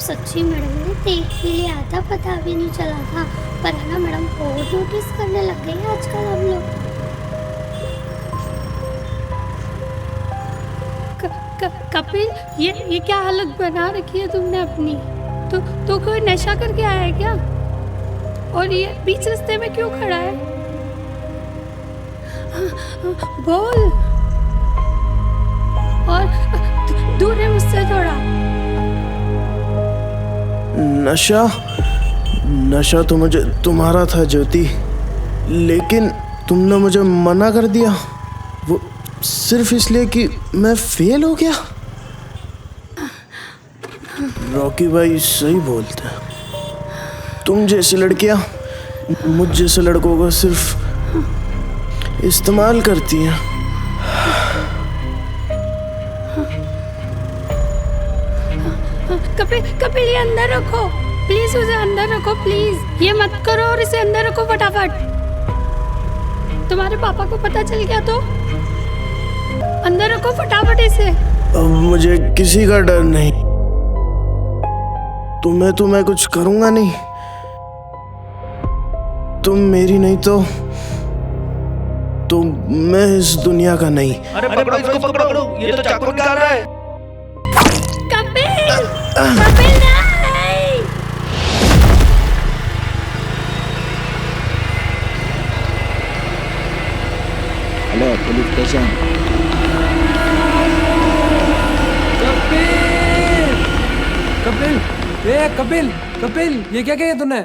सच्ची मैडम ने देख भी लिया था, पता भी नहीं चला था। पर है ना मैडम, बहुत नोटिस करने लग गए आजकल हम लोग। कपिल, ये क्या हालत बना रखी है तुमने अपनी? तो कोई नशा करके आया है क्या? और ये बीच रास्ते में क्यों खड़ा है? बोल, और दूर है मुझसे थोड़ा। नशा तो मुझे तुम्हारा था ज्योति, लेकिन तुमने मुझे मना कर दिया, वो सिर्फ इसलिए कि मैं फेल हो गया। रॉकी भाई सही बोलते हैं, तुम जैसी लड़कियां मुझ जैसे लड़कों को सिर्फ इस्तेमाल करती हैं। कपिल ये अंदर रखो प्लीज, उसे अंदर रखो प्लीज, ये मत करो और इसे अंदर रखो फटाफट। तुम्हारे पापा को पता चल गया तो? अंदर रखो फटाफट इसे। अब मुझे किसी का डर नहीं, तुम्हें तो मैं कुछ करूंगा नहीं, तुम मेरी नहीं तो मैं इस दुनिया का नहीं। अरे पकड़ो इसको, पकड़ो, ये तो चाकू निकाल रहा है। कपिल, कपिल नहीं। Hello police station. कपिल, ए कपिल, कपिल, ये क्या किया तूने?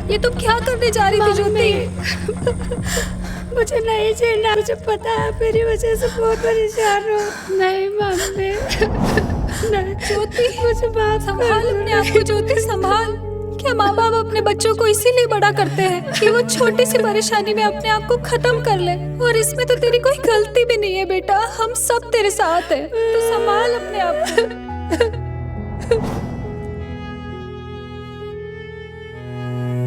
ये तुम क्या करने जा रही थी ज्योति? मुझे नहीं छेड़ना, मुझे पता है मेरी वजह से बहुत परेशान हो। नहीं मम्मी, नहीं ज्योति, मुझे बात संभाल अपने आप को ज्योति, संभाल। क्या माँ बाप अपने बच्चों को इसीलिए बड़ा करते हैं कि वो छोटी सी परेशानी में अपने आप को खत्म कर ले? और इसमें तो तेरी कोई गलती भी नहीं है बेटा, हम सब तेरे साथ हैं, तो संभाल अपने आप को।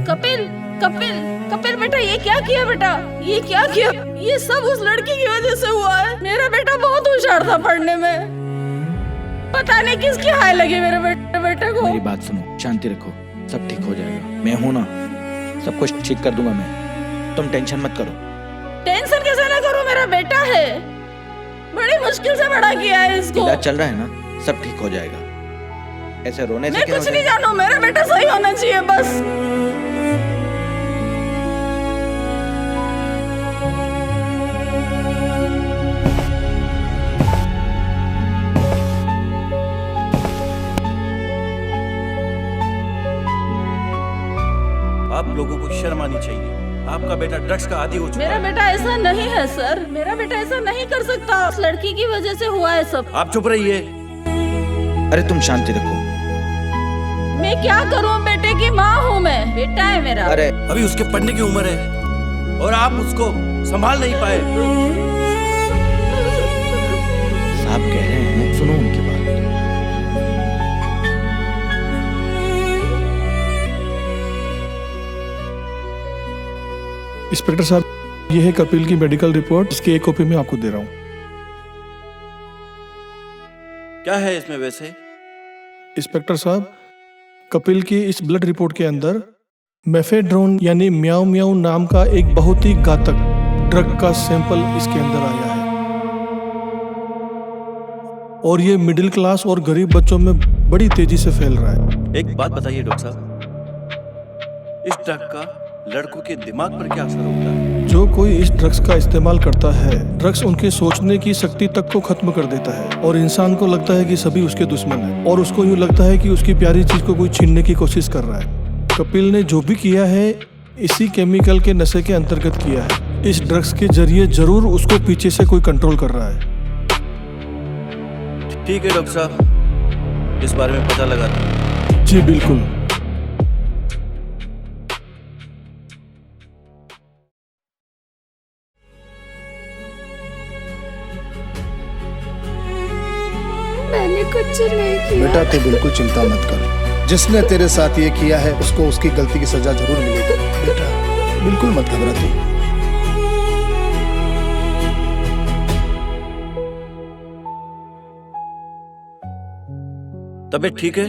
कपिल, कपिल, कपिल बेटा, ये क्या किया बेटा? ये क्या किया? ये सब उस लड़की की वजह से हुआ है। मेरा बेटा बहुत होशियार था पढ़ने में, पता नहीं किसकी हाय लगी मेरे बेटे को। मेरी बात सुनो, शांति रखो, सब ठीक हो जाएगा। मैं हूं ना, सब कुछ ठीक कर दूंगा मैं, तुम टेंशन मत करो। टेंशन कैसे ना करो, मेरा बेटा है, बड़ी मुश्किल से बड़ा किया है इसको। इलाज चल रहा है ना, सब ठीक हो जाएगा। ऐसे रोने से मैं क्या कुछ नहीं जानू, मेरा बेटा सही होना चाहिए बस। आप लोगों को शर्म आनी चाहिए, आपका बेटा ड्रग्स का आदी हो चुका है। मेरा बेटा ऐसा नहीं है सर, मेरा बेटा ऐसा नहीं कर सकता, उस लड़की की वजह से हुआ है सब। आप चुप रहिए। अरे तुम शांति रखो। मैं क्या करूं, बेटे की माँ हूँ मैं, बेटा है मेरा। अरे अभी उसके पढ़ने की उम्र है और आप उसको संभाल नहीं पाए। साहब कह रहे हैं, सुनो उनकी बात। इंस्पेक्टर साहब, ये है कपिल की मेडिकल रिपोर्ट, इसकी एक कॉपी मैं आपको दे रहा हूँ। क्या है इसमें वैसे? इंस्पेक्टर साहब, कपिल की इस ब्लड रिपोर्ट के अंदर मेफेड्रोन यानी म्याऊ म्याऊ नाम का एक बहुत ही घातक ड्रग का सैंपल इसके अंदर आया है, और ये मिडिल क्लास और गरीब बच्चों में बड़ी तेजी से फैल रहा है। एक बात बताइए डॉक्टर साहब, इस ड्रग का लड़कों के दिमाग पर क्या असर होता है? जो कोई इस ड्रग्स का इस्तेमाल करता है, ड्रग्स उनके सोचने की शक्ति तक को खत्म कर देता है और इंसान को लगता है कि सभी उसके दुश्मन हैं और उसको यूँ लगता है कि उसकी प्यारी चीज को कोई छीनने की कोशिश कर रहा है। कपिल ने जो भी किया है इसी केमिकल के नशे के अंतर्गत किया है। इस ड्रग्स के जरिए जरूर उसको पीछे से कोई कंट्रोल कर रहा है। ठीक है डॉक्टर साहब, इस बारे में पता लगाता। जी बिल्कुल। मैंने कुछ नहीं किया। बेटा तू बिल्कुल चिंता मत कर, जिसने तेरे साथ ये किया है उसको उसकी गलती की सजा जरूर मिलेगी। बेटा बिल्कुल मत घबरा तू। तबीयत ठीक है?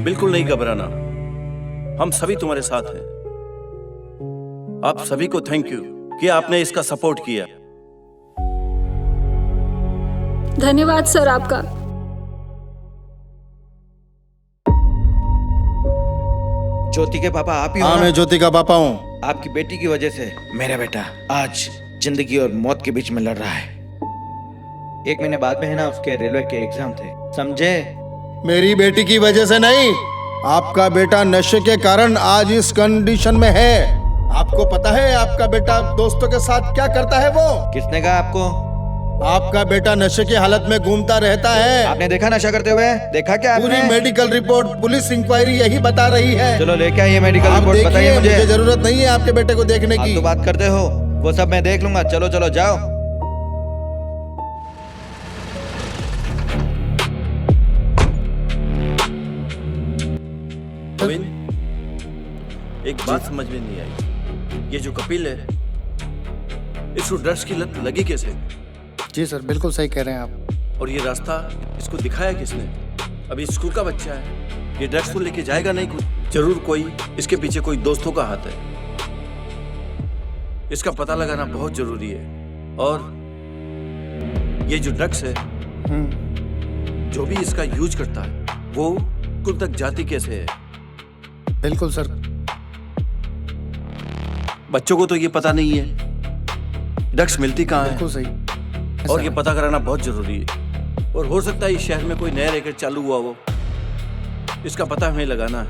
बिल्कुल नहीं घबराना, हम सभी तुम्हारे साथ हैं। आप सभी को थैंक यू कि आपने इसका सपोर्ट किया। धन्यवाद सर आपका। ज्योति के पापा आप ही हो हाँ ना? मैं ज्योति का पापा हूँ। आपकी बेटी की वजह से मेरा बेटा आज जिंदगी और मौत के बीच में लड़ रहा है। 1 महीने बाद में है ना उसके रेलवे के एग्जाम थे, समझे? मेरी बेटी की वजह से नहीं, आपका बेटा नशे के कारण आज इस कंडीशन में है। आपको पता है आपका बेटा दोस्तों के साथ क्या करता है? वो किसने कहा आपको? आपका बेटा नशे की हालत में घूमता रहता है। आपने देखा नशा करते हुए? देखा क्या पूरी आपने? मेडिकल रिपोर्ट, पुलिस इंक्वायरी यही बता रही है। चलो लेके आइए मेडिकल आप रिपोर्ट, बताइए देखिए, मुझे। मुझे जरूरत नहीं है आपके बेटे को देखने आप की। तो बात करते हो, वो सब मैं देख लूंगा। चलो चलो जाओ। गोविंद, एक बात समझ में नहीं आई, ये जो कपिल है इसको ड्रग्स की लत लगी कैसे? जी सर बिल्कुल सही कह रहे हैं आप। और ये रास्ता इसको दिखाया किसने? अभी स्कूल का बच्चा है, ये ड्रग्स को लेके जाएगा नहीं कुछ। जरूर कोई इसके पीछे कोई दोस्तों का हाथ है। इसका पता लगाना बहुत जरूरी है। और ये जो ड्रग्स है, जो भी इसका यूज करता है वो स्कूल तक जाती कैसे है? बिल्कुल सर। बच्चों को तो ये पता नहीं है ड्रग्स मिलती कहाँ बिल्कुल है, सही। और ये पता कराना बहुत जरूरी है। और हो सकता है इस शहर में कोई नया रैकेट चालू हुआ हो, इसका पता हमें लगाना है।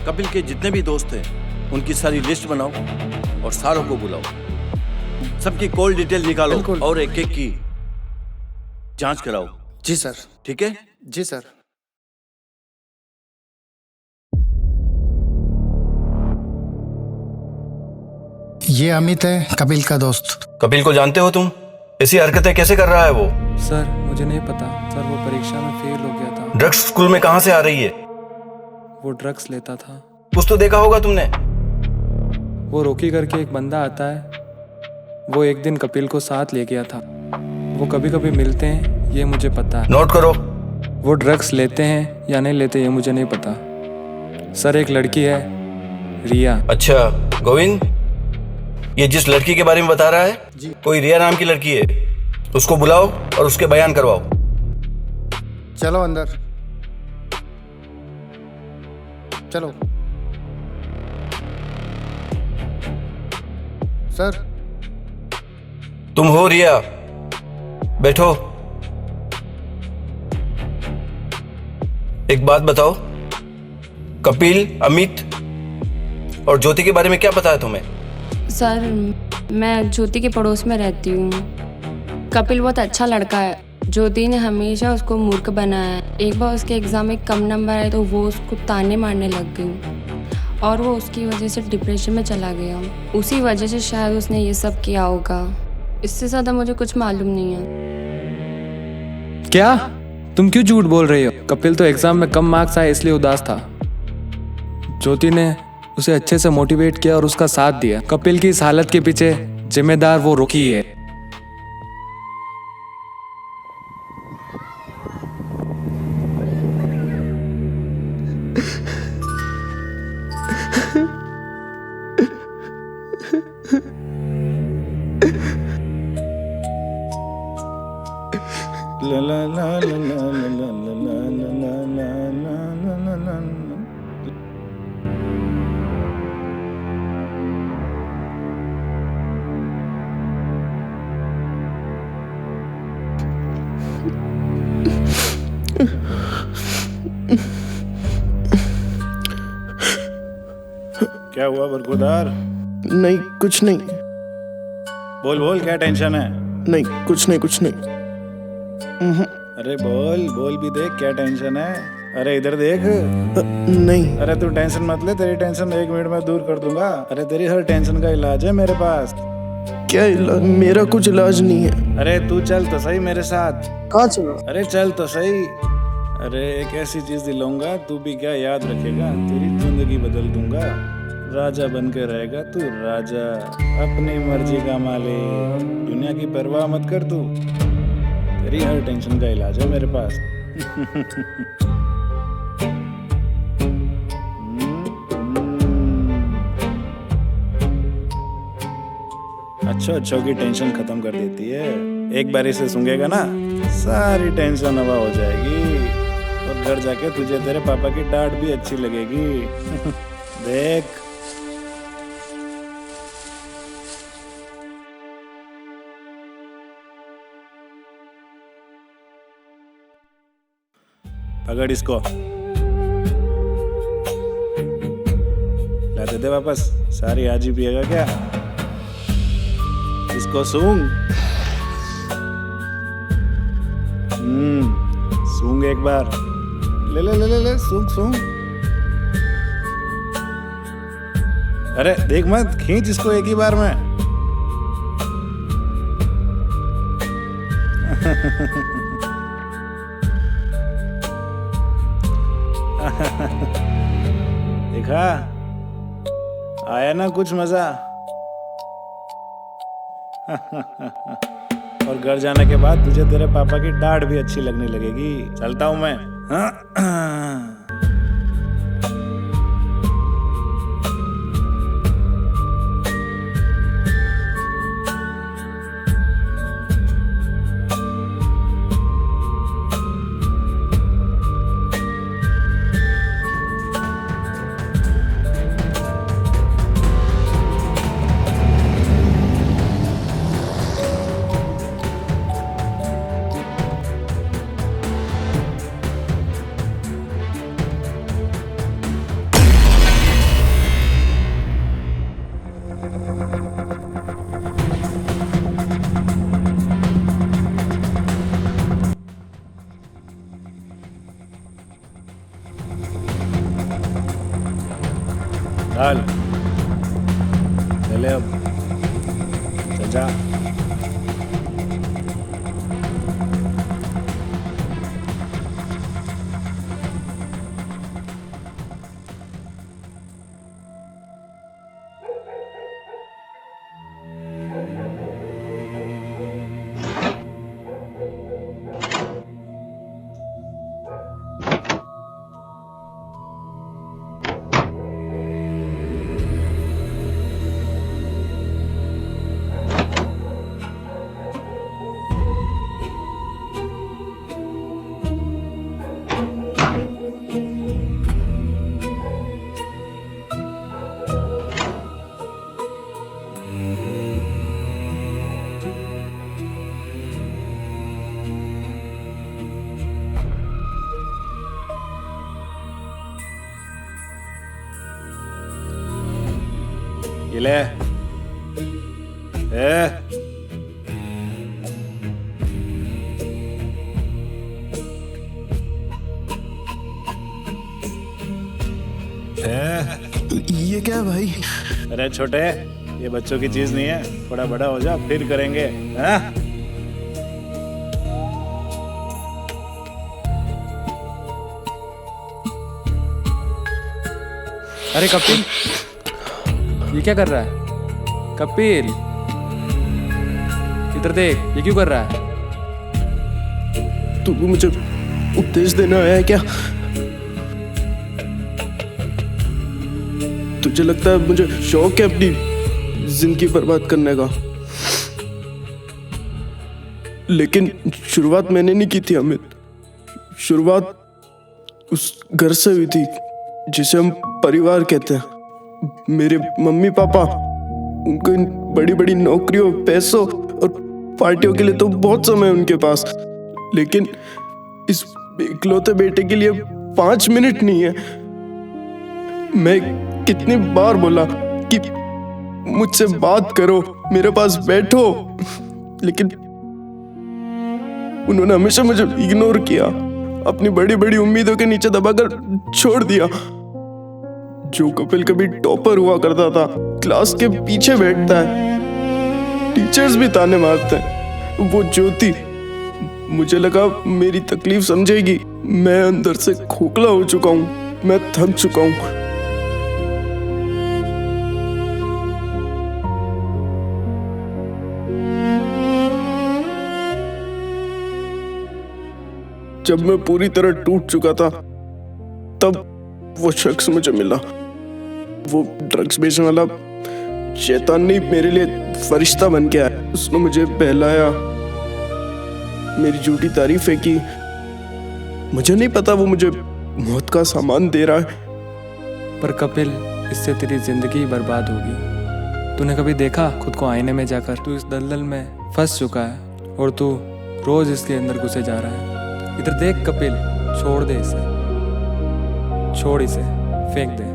कपिल के जितने भी दोस्त हैं उनकी सारी लिस्ट बनाओ और सारों को बुलाओ, सबकी कॉल डिटेल निकालो बिल्कुल। और एक एक की जांच कराओ। जी सर। ठीक है? जी सर। ये अमित है, कपिल का दोस्त। कपिल को जानते हो तुम? ऐसी हरकतें कैसे कर रहा है वो? सर मुझे नहीं पता सर, वो परीक्षा में फेल हो गया था। ड्रग्स स्कूल में कहाँ से आ रही है? वो ड्रग्स लेता था। कुछ तो देखा होगा तुमने। वो रोकी करके एक बंदा आता है, वो एक दिन कपिल को साथ ले गया था। वो कभी कभी मिलते हैं, ये मुझे पता है। नोट करो। वो ड्रग्स लेते हैं या नहीं लेते ये मुझे नहीं पता। सर एक लड़की है, रिया। अच्छा गोविंद, ये जिस लड़की के बारे में बता रहा है, कोई रिया नाम की लड़की है। उसको बुलाओ और उसके बयान करवाओ। चलो अंदर चलो। सर तुम हो रिया? बैठो। एक बात बताओ, कपिल, अमित और ज्योति के बारे में क्या पता है तुम्हें? सर मैं ज्योति के पड़ोस में रहती हूँ। कपिल बहुत अच्छा लड़का है। ज्योति ने हमेशा उसको मूर्ख बनाया है। एक बार उसके एग्ज़ाम में कम नंबर आए तो वो उसको ताने मारने लग गई और वो उसकी वजह से डिप्रेशन में चला गया। उसी वजह से शायद उसने ये सब किया होगा। इससे ज़्यादा मुझे कुछ मालूम नहीं है। क्या तुम क्यों झूठ बोल रही हो? कपिल तो एग्जाम में कम मार्क्स आए इसलिए उदास था। ज्योति ने उसे अच्छे से मोटिवेट किया और उसका साथ दिया। कपिल की इस हालत के पीछे जिम्मेदार वो रोकी है। क्या हुआ बरखुदार? नहीं कुछ नहीं। बोल बोल, क्या टेंशन है? नहीं कुछ नहीं कुछ नहीं। अरे बोल बोल भी देख, क्या टेंशन है? अरे इधर देख। नहीं। अरे तू टेंशन मत ले, तेरी टेंशन 1 मिनट में दूर कर दूंगा। अरे तेरी हर टेंशन का इलाज है मेरे पास। क्या इलाज? मेरा कुछ इलाज नहीं है। अरे तू चल तो सही मेरे साथ। कहाँ चलो? अरे चल तो सही। अरे एक ऐसी चीज दिलाऊंगा, तू भी क्या याद रखेगा, तेरी जिंदगी बदल दूंगा। राजा बन के रहेगा तू राजा, अपनी मर्जी का मालिक, दुनिया की परवाह मत कर तू। तेरी हर टेंशन का इलाज है मेरे पास। अच्छों की टेंशन खत्म कर देती है। एक बार इसे सूंघेगा ना, सारी टेंशन हवा हो जाएगी और घर जाके तुझे तेरे पापा की डांट भी अच्छी लगेगी। देख। पकड़ इसको, ला दे दे वापस। सारी आज ही पिएगा क्या? इसको सूंघ। सूंघ एक बार। ले ले ले ले ले, सूंघ सूंघ। अरे देख मत, खींच इसको एक ही बार में। देखा, आया ना कुछ मजा। और घर जाने के बाद तुझे तेरे पापा की डांट भी अच्छी लगने लगेगी। चलता हूं मैं। चल चले अब, चल जा। ये ले। ये क्या भाई? अरे छोटे, ये बच्चों की चीज नहीं है, थोड़ा बड़ा हो जा फिर करेंगे। हाँ? अरे कपिल, ये क्या कर रहा है? कपिल, इधर देख, ये क्यों कर रहा है? तू मुझे उपदेश देना आया है क्या? तुझे लगता है मुझे शौक है अपनी जिंदगी बर्बाद करने का? लेकिन शुरुआत मैंने नहीं की थी अमित। शुरुआत उस घर से हुई थी जिसे हम परिवार कहते हैं। मेरे मम्मी पापा, उनको इन बड़ी बड़ी नौकरियों, पैसों और पार्टियों के लिए तो बहुत समय है उनके पास, लेकिन इस इकलौते बेटे के लिए 5 मिनट नहीं है। मैं कितनी बार बोला कि मुझसे बात करो, मेरे पास बैठो, लेकिन उन्होंने हमेशा मुझे इग्नोर किया, अपनी बड़ी बड़ी उम्मीदों के नीचे दबाकर छोड़ दिया। जो कपिल कभी टॉपर हुआ करता था, क्लास के पीछे बैठता है, टीचर्स भी ताने मारते हैं, वो ज्योति, मुझे लगा मेरी तकलीफ समझेगी। मैं अंदर से खोखला हो चुका हूँ, मैं थक चुका हूँ। जब मैं पूरी तरह टूट चुका था, तब वो शख्स मुझे मिला। वो ड्रग्स बेचने वाला शैतान नहीं, मेरे लिए फरिश्ता बन के आया। उसने मुझे बहलाया, मेरी झूठी तारीफें की। मुझे नहीं पता वो मुझे मौत का सामान दे रहा है। पर कपिल, इससे तेरी जिंदगी बर्बाद होगी। तूने कभी देखा खुद को आईने में जाकर? तू इस दलदल में फंस चुका है और तू रोज इसके अंदर घुसे जा रहा है। इधर देख कपिल, छोड़ दे इसे, छोड़ इसे, फेंक दे।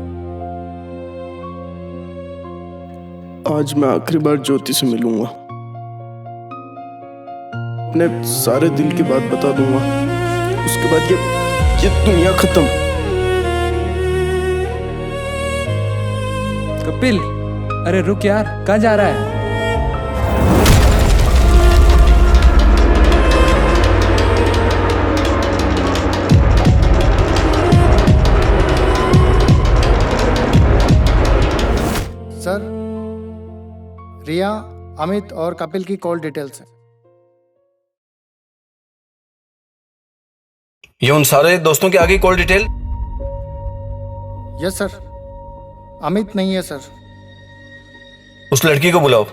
आज मैं आखिरी बार ज्योति से मिलूंगा, अपने सारे दिल की बात बता दूंगा। उसके बाद ये दुनिया खत्म। कपिल, अरे रुक यार, कहाँ जा रहा है? सर, रिया, अमित और कपिल की कॉल डिटेल्स हैं। ये उन सारे दोस्तों के आगे call detail? Yes sir. Amit नहीं है सर। उस लड़की को बुलाओ।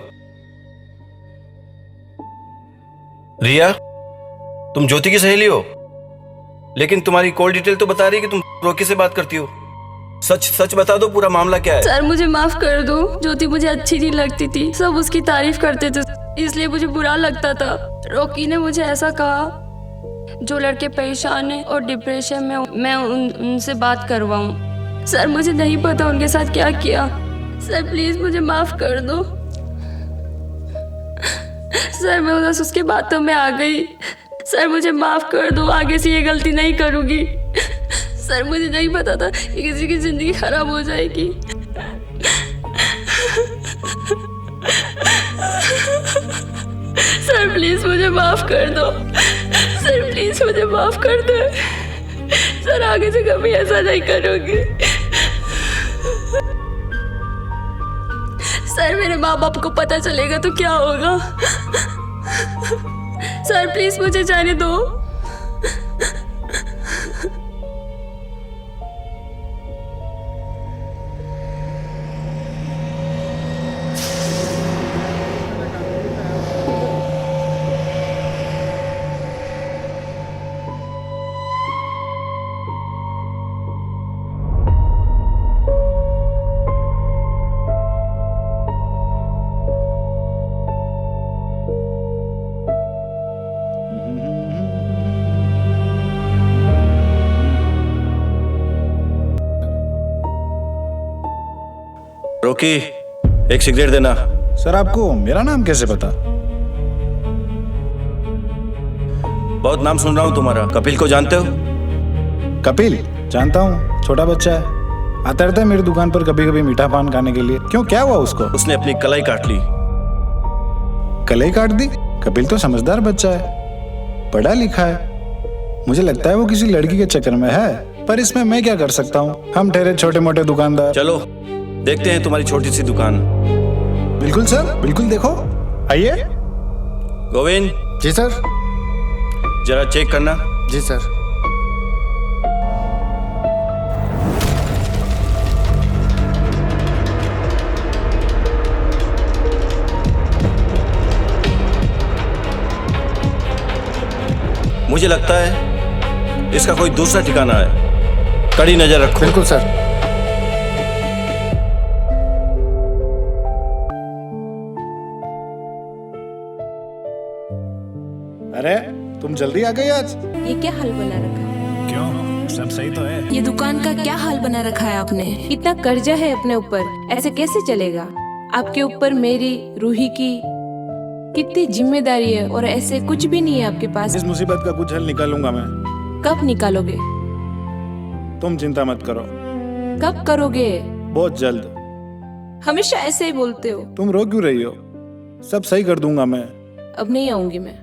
रिया, तुम ज्योति की सहेली हो, लेकिन तुम्हारी कॉल डिटेल तो बता रही है कि तुम रोकी से बात करती हो। सच सच बता दो, पूरा मामला क्या है? सर मुझे माफ कर दो। ज्योति मुझे अच्छी नहीं लगती थी, सब उसकी तारीफ करते थे, इसलिए मुझे बुरा लगता था। रॉकी ने मुझे ऐसा कहा, जो लड़के परेशान हैं और डिप्रेशन में, मैं उनसे बात करवाऊं। सर मुझे नहीं पता उनके साथ क्या किया। सर प्लीज मुझे माफ कर दो। सर मैं बस उसकी बातों में आ गई। सर मुझे माफ कर दो, आगे से ये गलती नहीं करूंगी। सर मुझे नहीं पता था कि किसी की जिंदगी खराब हो जाएगी। सर प्लीज मुझे माफ कर दो। सर प्लीज मुझे माफ कर दो। सर आगे से कभी ऐसा नहीं करूंगी। सर मेरे माँ बाप को पता चलेगा तो क्या होगा? सर प्लीज मुझे जाने दो। रोकी, एक सिगरेट देना। सर आपको मेरा नाम कैसे पता? बहुत नाम सुन रहा हूँ तुम्हारा। कपिल को जानते हो? कपिल जानता हूँ, छोटा बच्चा है, आता रहता है मेरी दुकान पर कभी कभी मीठा पान खाने के लिए। क्यों, क्या हुआ उसको? उसने अपनी कलाई काट ली। कलाई काट दी? कपिल तो समझदार बच्चा है, पढ़ा लिखा है। मुझे लगता है वो किसी लड़की के चक्कर में है, पर इसमें मैं क्या कर सकता हूँ? हम ठहरे छोटे मोटे दुकानदार। चलो देखते हैं तुम्हारी छोटी सी दुकान। बिल्कुल सर, बिल्कुल, देखो, आइए। गोविंद। जी सर। जरा चेक करना। जी सर। मुझे लगता है इसका कोई दूसरा ठिकाना है, कड़ी नजर रखो। बिल्कुल सर। अरे तुम जल्दी आ गई आज। ये क्या हल बना रखा है? क्यों, सब सही तो है। ये दुकान का क्या हाल बना रखा है आपने? इतना कर्जा है अपने ऊपर, ऐसे कैसे चलेगा? आपके ऊपर मेरी, रूही की कितनी जिम्मेदारी है और ऐसे कुछ भी नहीं है आपके पास। इस मुसीबत का कुछ हल निकालूंगा मैं। कब निकालोगे? तुम चिंता मत करो। कब करोगे? बहुत जल्द। हमेशा ऐसे ही बोलते हो। तुम रो क्यों रही हो? सब सही कर दूंगा मैं। अब नहीं आऊंगी मैं,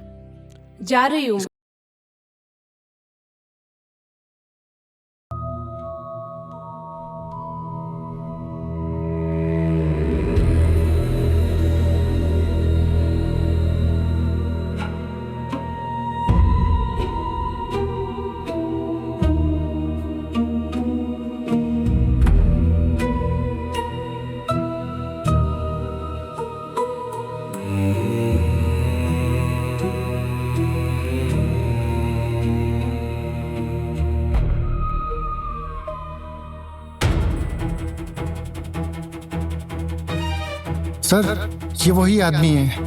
जा रही हूँ। सर, ये वही आदमी है।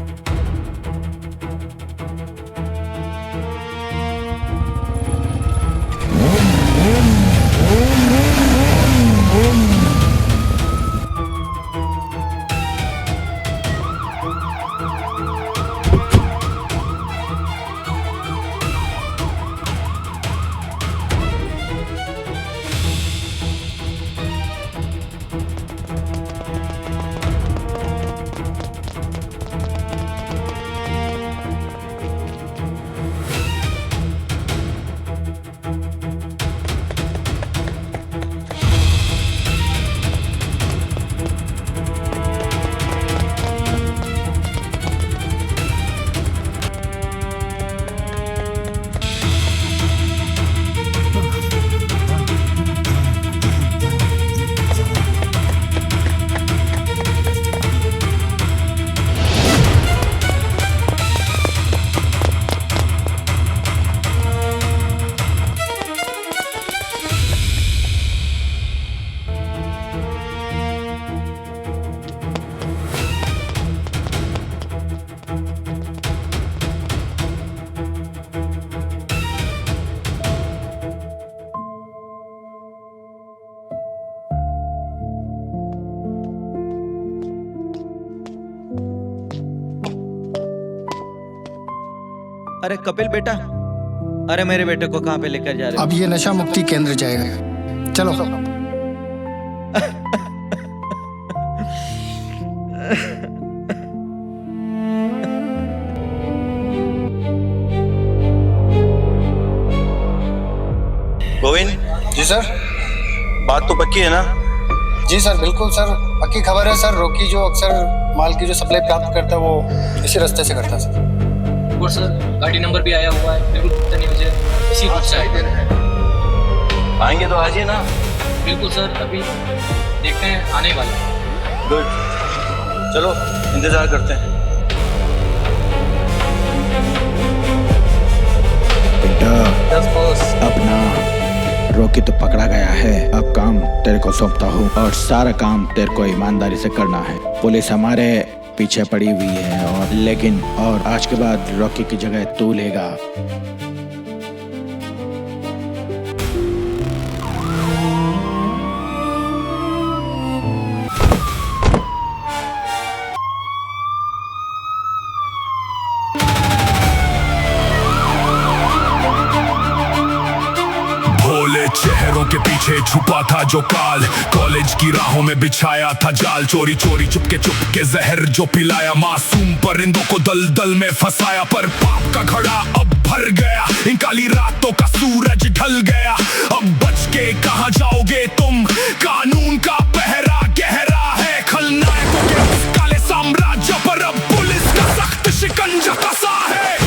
अरे कपिल बेटा, अरे मेरे बेटे को कहाँ पे लेकर जा रहे हो? अब ये नशा मुक्ति केंद्र जाएगा। चलो। गोविंद जी सर। बात तो पक्की है ना? जी सर, बिल्कुल सर, पक्की खबर है सर। रॉकी जो अक्सर माल की जो सप्लाई प्राप्त करता है वो इसी रास्ते से करता है सर। और सर गाड़ी नंबर भी आया हुआ है, बिल्कुल पता नहीं मुझे इसी रूट से आए। आएंगे तो आज ही ना? बिल्कुल सर, अभी देखते हैं आने वाले। गुड, चलो इंतजार करते हैं। बेटा, अपना रॉकी तो पकड़ा गया है, अब काम तेरे को सौंपता हूँ और सारा काम तेरे को ईमानदारी से करना है। पुलिस हमारे पीछे पड़ी हुई है और आज के बाद रॉकी की जगह तू लेगा। चेहरों के पीछे छुपा था जो काल, कॉलेज की राहों में बिछाया था जाल, चोरी चोरी चुपके चुपके जहर जो पिलाया, मासूम परिंदों को दलदल में फंसाया। पर पाप का घड़ा अब भर गया, इन काली रातों का सूरज ढल गया। अब बच के कहां जाओगे तुम, कानून का पहरा गहरा है। खलनायकों के उस काले साम्राज्य पर अब पुलिस का सख्त शिकंजा कसा है।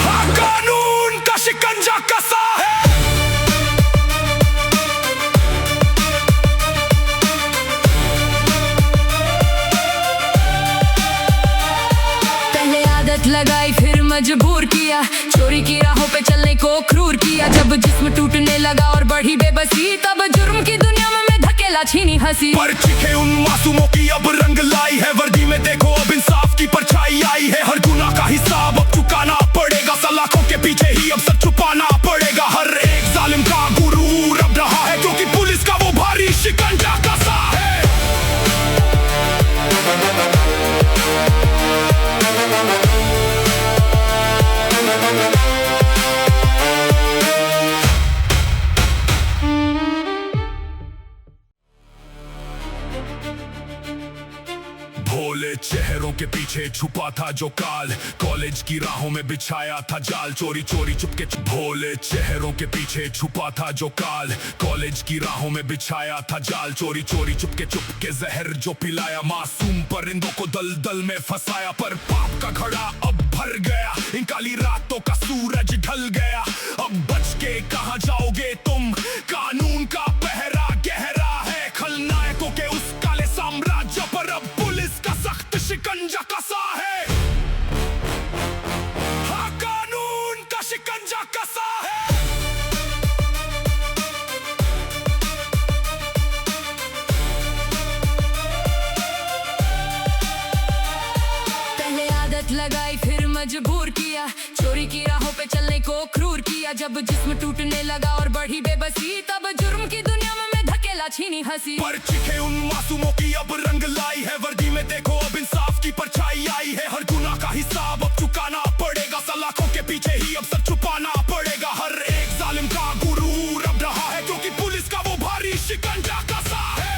हाँ, कानून का शिकंजा कसा है। लगाई फिर मजबूर किया, चोरी की राहों पे चलने को क्रूर किया। जब जिस्म टूटने लगा और बढ़ी बेबसी, तब जुर्म की दुनिया में मैं धकेला छीनी हंसी। पर चिखे उन मासूमों की अब रंग लाई है, वर्दी में देखो अब इंसाफ की परछाई आई है। हर गुनाह का हिसाब अब चुकाना पड़ेगा, सलाखों के पीछे ही अब सब छुपाना पड़ेगा। हर एक भोले चेहरों के पीछे छुपा था जो काल, कॉलेज की राहों में बिछाया था जाल, चोरी चोरी चुपके भोले चेहरों के पीछे छुपा था जो काल, कॉलेज की राहों में बिछाया था जाल, चोरी चोरी चुपके जहर जो पिलाया, मासूम परिंदों को दलदल में फंसाया, पर पाप का घड़ा अब भर गया, इन काली रातों का सूरज ढल गया, अब बच के कहां जाओगे तुम, कानून का पहरा गहरा है, खलनायकों के उस काले साम्राज्य पर अब पुलिस का सख्त शिकंजा कसा है, हाँ कानून का शिकंजा कसा है। पहले आदत लगाई फिर मजबूर किया, चोरी की राहों पे चलने को क्रूर किया, जब जिस्म टूटने लगा और बढ़ी बेबसी, तब जुर्म की दुनिया में मैं धकेला छीनी हंसी, पर चिखे उन मासूमों की अब रंग लाई है, वर्दी में देखो अब इंसाफ की परछाई आई है, हर गुनाह का हिसाब अब चुकाना पड़ेगा, सलाखों के पीछे ही अब सब छुपाना पड़ेगा, हर एक जालिम का गुरूर अब रहा है, क्योंकि पुलिस का वो भारी शिकंजा कसा है।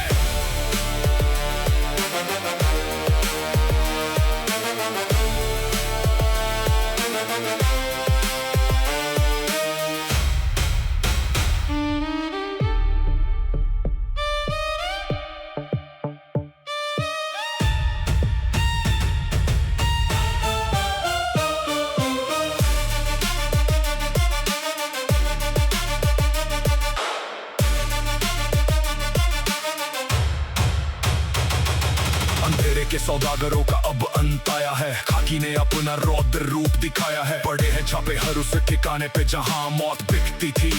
अंधेरे के सौदागरों का अब अंत आया है, खाकी ने अपना रौद्र रूप दिखाया है, पड़े हैं छापे हर उस ठिकाने पे जहां मौत बिकती थी,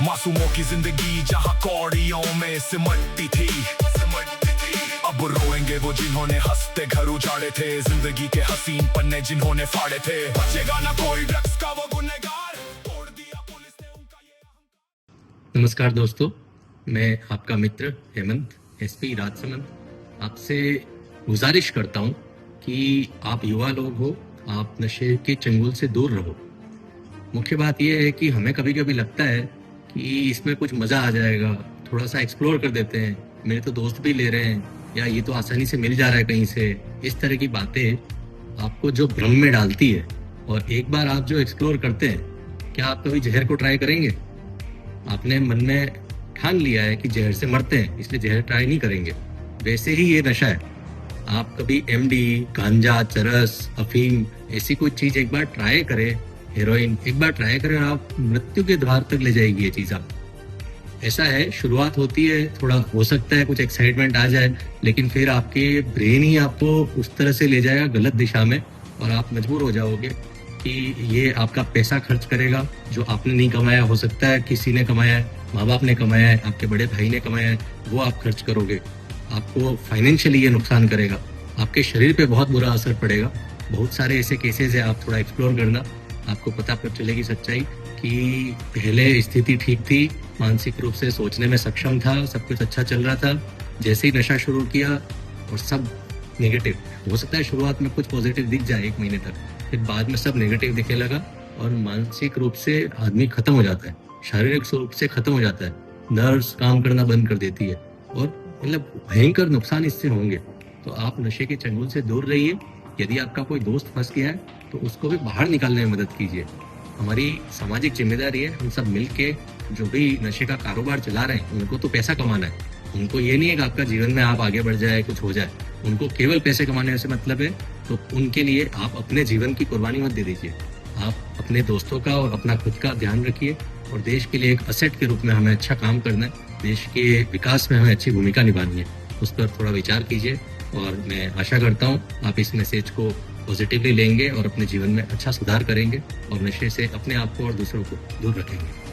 मासूमों की जिंदगी जहां कौड़ियों में सिमटती थी, अब रोएंगे वो जिन्होंने हंसते घर उजाड़े थे, जिंदगी के हसीन पन्ने जिन्होंने फाड़े थे, बचेगा ना कोई ड्रग्स का वो गुनहगार, तोड़ दिया पुलिस ने उनका ये। नमस्कार दोस्तों, मैं आपका मित्र हेमंत एसपी राजसमंद आपसे गुजारिश करता हूं कि आप युवा लोग हो, आप नशे के चंगुल से दूर रहो। मुख्य बात यह है कि हमें कभी कभी लगता है कि इसमें कुछ मजा आ जाएगा, थोड़ा सा एक्सप्लोर कर देते हैं, मेरे तो दोस्त भी ले रहे हैं, या ये तो आसानी से मिल जा रहा है कहीं से, इस तरह की बातें आपको जो भ्रम में डालती है। और एक बार आप जो एक्सप्लोर करते हैं, क्या आप कभी जहर को ट्राई करेंगे? आपने मन में ठान लिया है कि जहर से मरते हैं, इसलिए जहर ट्राई नहीं करेंगे। वैसे ही ये नशा है, आप कभी एमडी, गांजा, चरस, अफीम ऐसी कोई चीज एक बार ट्राई करें, हेरोइन एक बार ट्राई करें, आप मृत्यु के द्वार तक ले जाएगी ये चीज आप। ऐसा है, शुरुआत होती है, थोड़ा हो सकता है कुछ एक्साइटमेंट आ जाए, लेकिन फिर आपके ब्रेन ही आपको उस तरह से ले जाएगा गलत दिशा में, और आप मजबूर हो जाओगे कि ये आपका पैसा खर्च करेगा जो आपने नहीं कमाया, हो सकता है किसी ने कमाया है, माँ बाप ने कमाया है, आपके बड़े भाई ने कमाया है, वो आप खर्च करोगे, आपको फाइनेंशियली ये नुकसान करेगा, आपके शरीर पे बहुत बुरा असर पड़ेगा। बहुत सारे ऐसे केसेस है, आप थोड़ा एक्सप्लोर करना, आपको पता पर चलेगी सच्चाई कि पहले स्थिति ठीक थी, मानसिक रूप से सोचने में सक्षम था, सब कुछ अच्छा चल रहा था, जैसे ही नशा शुरू किया और सब नेगेटिव। हो सकता है शुरुआत में कुछ पॉजिटिव दिख जाए 1 महीने तक, फिर बाद में सब नेगेटिव दिखने लगा और मानसिक रूप से आदमी खत्म हो जाता है, शारीरिक रूप से खत्म हो जाता है, नर्व्स काम करना बंद कर देती है, और मतलब भयंकर नुकसान इससे होंगे। तो आप नशे के चंगुल से दूर रहिए। यदि आपका कोई दोस्त फंस गया है तो उसको भी बाहर निकालने में मदद कीजिए। हमारी सामाजिक जिम्मेदारी है, हम सब मिलके जो भी नशे का कारोबार चला रहे हैं, उनको तो पैसा कमाना है, उनको ये नहीं है कि आपका जीवन में आप आगे बढ़ जाए, कुछ हो जाए, उनको केवल पैसे कमाने से मतलब है। तो उनके लिए आप अपने जीवन की कुर्बानी मत दे दीजिए, आप अपने दोस्तों का और अपना खुद का ध्यान रखिए, और देश के लिए एक असेट के रूप में हमें अच्छा काम करना है, देश के विकास में हमें अच्छी भूमिका निभानी है, उस पर थोड़ा विचार कीजिए। और मैं आशा करता हूँ आप इस मैसेज को पॉजिटिवली लेंगे और अपने जीवन में अच्छा सुधार करेंगे और नशे से अपने आप को और दूसरों को दूर रखेंगे।